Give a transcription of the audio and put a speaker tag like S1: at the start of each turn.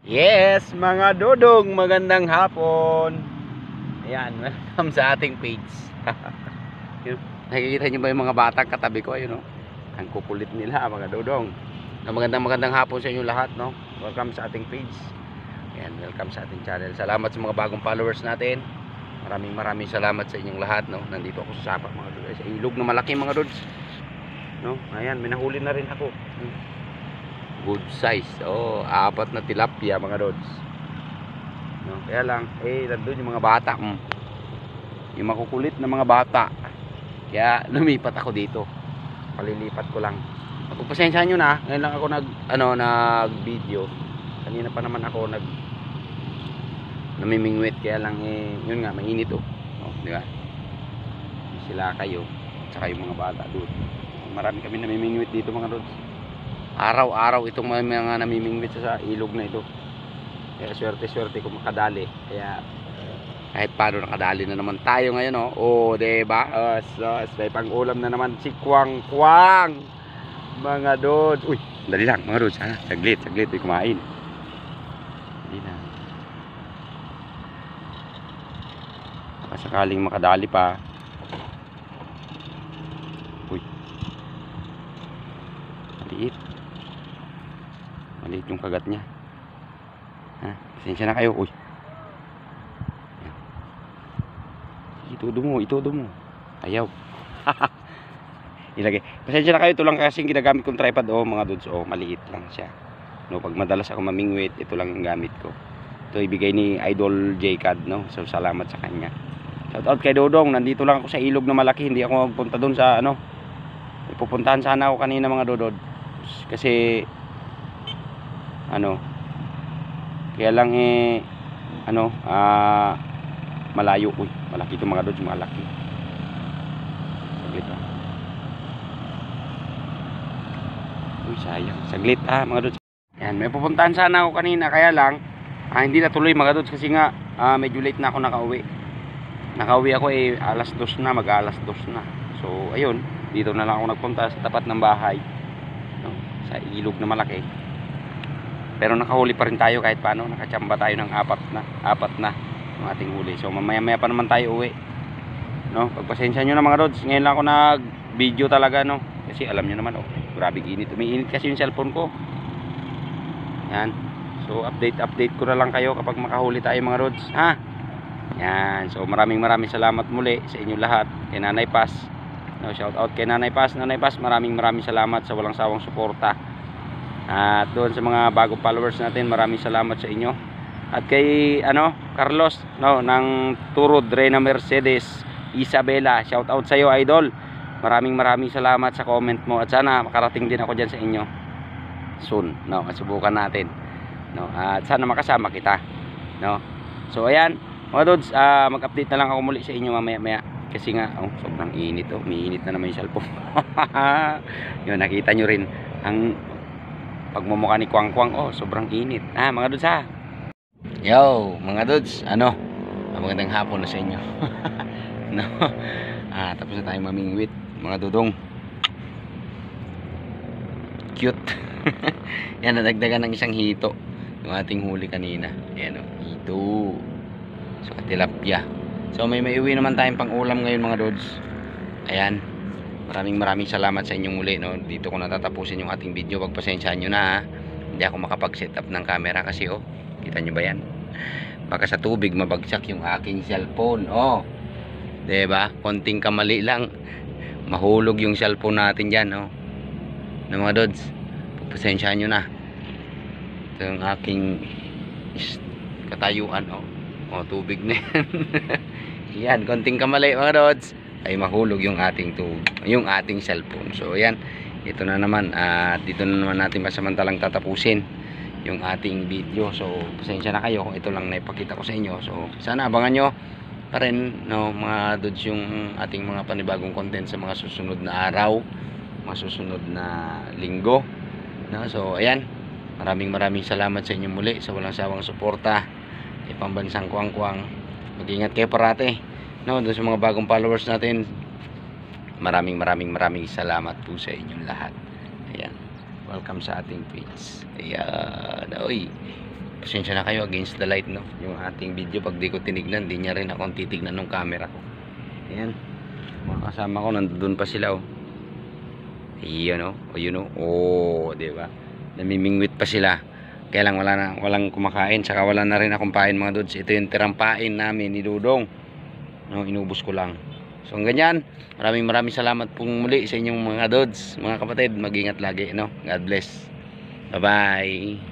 S1: Yes, mga dudong, magandang hapon. Ayan, welcome sa ating page. Nakikita niyo ba yung mga batang katabi ko? Ayun, no? Ang kukulit nila, mga dudong. Magandang hapon sa inyo lahat, no? Welcome sa ating page. Ayan, welcome sa ating channel. Salamat sa mga bagong followers natin. Maraming salamat sa inyong lahat, no? Nandito ako sa sapa, mga dudes. Sa ilog na malaki, mga dudes. No? Ayan, may nahuli na rin ako. Good size. Oh, 4 na tilapia, mga dods. No, kaya lang nandun yung mga bata. Yung makukulit na mga bata. Kaya lumipat ako dito. Palilipat ko lang. Pagpasensyahan nyo na, ngayon lang ako nag-video. Kanina pa naman ako namimingwit, kaya lang yun nga, mainit oh. Oh, di ba? Sila kayo, tsaka yung mga bata doon. Marami kami namimingwit dito, mga dods. Araw-araw itong mga namimingwit sa ilog na ito. Kaya swerte ko makadali. Kaya kahit paano nakadali na naman tayo ngayon, oh. Oh, diba? May pang-ulam na naman si Kwang Kwang. Mga dods. Uy, dali lang mga dods. Saglit. May kumain. Dali lang. Sakaling makadali pa. Uy. Maliit yung kagat niya. Pasensya na kayo. Uy. Itudo mo. Ayaw. Ilagay. Pasensya na kayo. Ito lang kasi ginagamit kong tripod. Oh, mga dudes. Oh, maliit lang siya. No, pag madalas ako mamingwit, ito lang yung gamit ko. Ito ibigay ni Idol J-Cad, no? So, salamat sa kanya. Shout out kay Dodong. Nandito lang ako sa ilog na malaki. Hindi ako magpunta doon sa pupuntahan sana ako kanina, mga dodod. Kasi kaya lang malayo. Uy, malaki itong mga dods, malaki. Saglit uy, sayang, saglit mga dods. Yan, may pupuntahan sana ako kanina, kaya lang hindi natuloy, mga dods, kasi nga medyo late na ako nakauwi ako alas 2 na, mag-alas 2 na. So ayun, dito na lang ako nagpunta sa tapat ng bahay, no? Sa ilog na malaki. Pero nakahuli pa rin tayo kahit paano. Nakachamba tayo ng apat na ng ating huli. So mamaya pa naman tayo uwi, no? Pagpasensya nyo na, mga rods. Ngayon lang ako nag video talaga, no? Kasi alam nyo naman, grabe init. Umiinit kasi yung cellphone ko. Yan. So update ko na lang kayo kapag makahuli tayo, mga rods, yan. So maraming salamat muli sa inyo lahat. Kay Nanay Paz, no? Shout out kay Nanay Paz. Nanay Paz, maraming salamat sa walang sawang suporta. At doon sa mga bagong followers natin, maraming salamat sa inyo. At kay Carlos, no, ng Turod, Reyna Mercedes, Isabela, shout out sa iyo, idol. Maraming salamat sa comment mo, at sana makarating din ako diyan sa inyo soon, no? Subukan natin, no? At sana makasama kita, no? So ayan, mga dudes, mag-update na lang ako muli sa inyo mamaya kasi nga sobrang init, umiinit na naman yung cellphone. Yun, nakita nyo rin ang pagmumukha ni Kwang Kwang. Sobrang init. Mga dudes, yo, mga dudes, magandang hapon na sa inyo. No? Tapos na tayong mamingwit, mga dudong. Cute. Yan, nadagdagan ng isang hito yung ating huli kanina. Ayan, hito. So, tilapia. So, may uwi naman tayong pang ulam ngayon, mga dudes. Ayan. Maraming salamat sa inyong muli, no? Dito ko natatapusin yung ating video. Pagpasensyahan nyo na, hindi ako makapag-set up ng camera kasi kita nyo ba yan? Baka sa tubig mabagsak yung aking cellphone. Diba? Konting kamali lang, mahulog yung cellphone natin dyan, no, mga dods. Pagpasensyahan nyo na. Ito yung aking katayuan. Tubig na yan. Yan, konting kamali, mga dods, ay mahulog yung ating cellphone. So ayan, ito na naman, dito na naman natin masamantalang tatapusin yung ating video. So pasensya na kayo kung ito lang naipakita ko sa inyo. So sana abangan nyo pa rin, no, mga dudes, yung ating mga panibagong content sa mga susunod na araw, mga susunod na linggo, no? So ayan, maraming salamat sa inyo muli sa walang sawang suporta kay Pambansang Kwang Kwang. Mag-ingat kayo parate, no, doon sa mga bagong followers natin. Maraming salamat po sa inyong lahat. Ayan, welcome sa ating page. Ayan, oy. Pasensya na kayo, against the light, no? Yung ating video, pag di ko tinignan, di niya rin akong titignan ng camera ko. Ayan. Mga kasama ko, nandun pa sila, oh. Ayan, oh. O, yun, oh. Oh, diba? Namimingwit pa sila. Kaya lang, walang kumakain. Saka wala na rin akong pain, mga dudes. Ito yung tirang pain namin ni Dudong. No, inubos ko lang. So, ganyan. Maraming salamat pong muli sa inyong mga dudes. Mga kapatid, mag-ingat lagi, no? God bless. Bye-bye.